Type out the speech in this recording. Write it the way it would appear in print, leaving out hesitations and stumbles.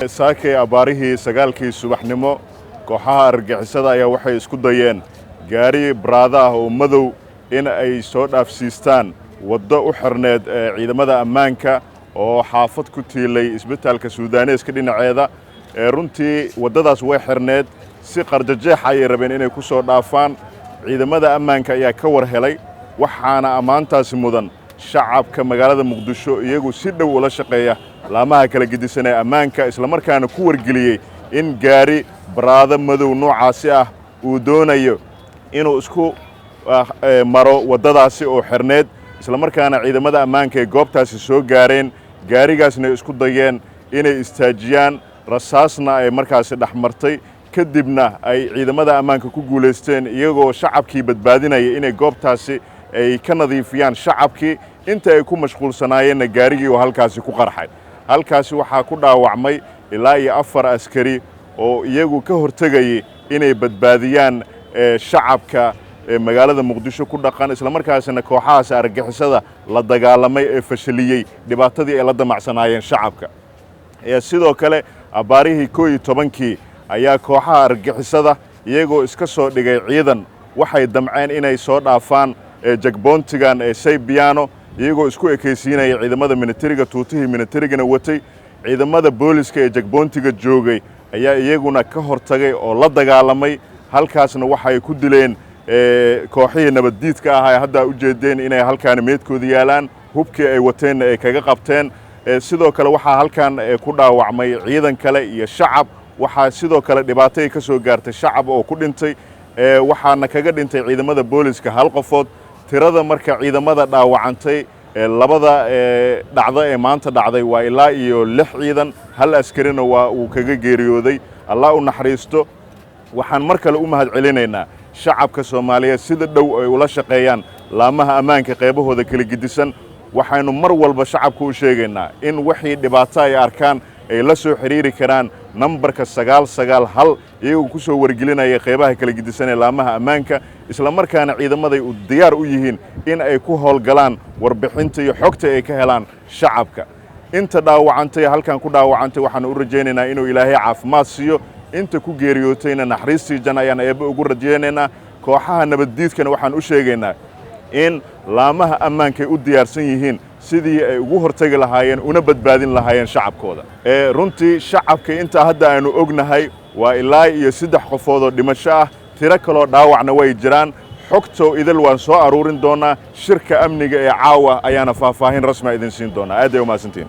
saakay abaarihii sagaalkii subaxnimo kooxaha argagixisada ayaa waxay isku dayeen gaari baraada ah oo madow in ay soo dhaafsiistaan waddo u xirneed ciidamada ammaanka oo xaafad ku tiilay isbitaalka Suudaaneeska dhinaceeda runtii waddadaas way xirneed si qarjajeex ay rabeen inay ku soo dhaafaan ciidamada ammaanka ayaa ka war helay waxaana amaantaasi mudan shacabka magaalada Muqdisho iyagu si dhow ula shaqeeya laamaha kala gedisan ee ammaanka isla markaana ku wargeliyay in gaari baraada madow noocaasi ah uu doonayo inuu isku maro waddadaasi oo xirneed isla markaana ciidamada ammaanka ee goobtaasi soo gaareen gaarigaasna isku dayeen inay istaajiyaan rasaasna ay markaasi dhaxmartay kadibna ay ciidamada ammaanka ku guuleysteen iyagoo shacabkii badbaadinaya inay goobtaasi ay ka nadiifiyaan shacabkii inta ay ku mashquulsanaayeen gaarigii oo halkaasi ku qarxay halkaasi waxaa ku dhaawacmay ilaa iyo 4 askari oo iyagu ka hortagayay inay badbaadiyaan shacabka magaalada Muqdisho ku dhaqan isla markaasina kooxahaas argagixisada la dagaalamay ee fashiliyay dhibaatadii ay la damacsanaayeen shacabka sidoo kale abaarihii 11kii ayaa kooxaha argagixisada iyagoo iska soo dhigay ciidan waxay damceen inay soo dhaafaan jagboontigan Saybiano iyagoo isku ekaysiinaya ciidamada militariga tuutihii militarigana watay ciidamada booliska ee jagboontiga joogay ayaa iyaguna ka hortagay oo la dagaalamay halkaasna waxay ku dileen kooxihii nabaddiidka ah ay hadda u jeedeen inay halkaan meedkooda yaalaan hubkii ay wateen ay kaga qabteen sidoo kale waxaa halkaan ku dhaawacmay ciidan kale iyo shacab waxaa sidoo kale dhibaato ka soo gaartay shacab oo ku dhintay waxaana kaga dhintay ciidamada booliska hal qofood tirada marka ciidamada dhaawacantay labada dhacdo ee maanta dhacday waa ilaa iyo 6 ciidan hal askarina waa uu kaga geeriyooday Allah u naxariisto waxaan mar kale u mahad celinaynaa shacabka Soomaaliyeed sida dhow ay ula shaqeeyaan laamaha ammaanka qaybahooda kala gidisan waxaanu mar walba shacabku u sheegaynaa in wixii dhibaato ay arkaan ay la soo xiriiri karaan nambarka 991 iyagoo ku soo wargelinaya qaybaha kala gidisan ee laamaha ammaanka isla markaana ciidamada u diyaar u yihiin in ay ku howlgalaan warbixinta iyo xogta ay ka helaan shacabka inta dhaawacantay halkan ku dhaawacantay waxaan u rajaynaynaa inuu Ilaahay caafimaad siiyo inta ku geeriyootayna naxariistii janna ayaan eebba ugu rajaynaynaa kooxaha nabaddiidkana waxaan u sheegaynaa in laamaha ammaanka u diyaarsan yihiin sidii ay ugu hortagi lahaayeen una badbaadin lahaayeen shacabkooda runtii shacabka inta hadda aanu ognahay waa ilaa iyo 3 qofood oo dhimasho ah tiro kale dhaawacna way jiraan xogto idil waan soo aruurin doonaa shirka amniga ee caawa ayaana faahfaahin rasmi idin siin doonaa aad ay u maasantiin